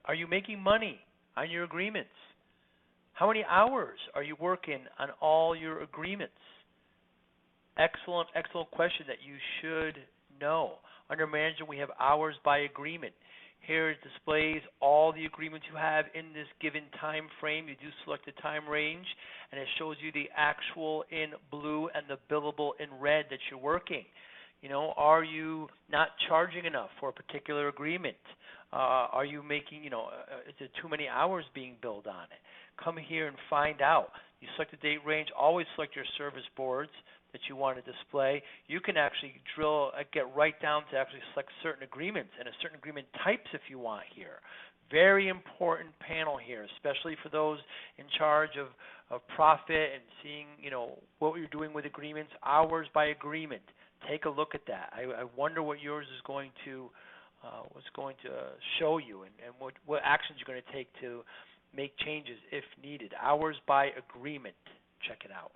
Are you making money on your agreements? How many hours are you working on all your agreements? Excellent, excellent question that you should know. Under management, we have hours by agreement. Here it displays all the agreements you have in this given time frame. You do select a time range, and it shows you the actual in blue and the billable in red that you're working. Are you not charging enough for a particular agreement? Are you making, is there too many hours being billed on it? Come here and find out. You select the date range. Always select your service boards that you want to display. You can actually get right down to actually select certain agreements and a certain agreement types if you want here. Very important panel here, especially for those in charge of profit and seeing, what you're doing with agreements, hours by agreement. Take a look at that. I wonder what yours is going to show you, and what actions you're going to take to make changes if needed. Hours by agreement. Check it out.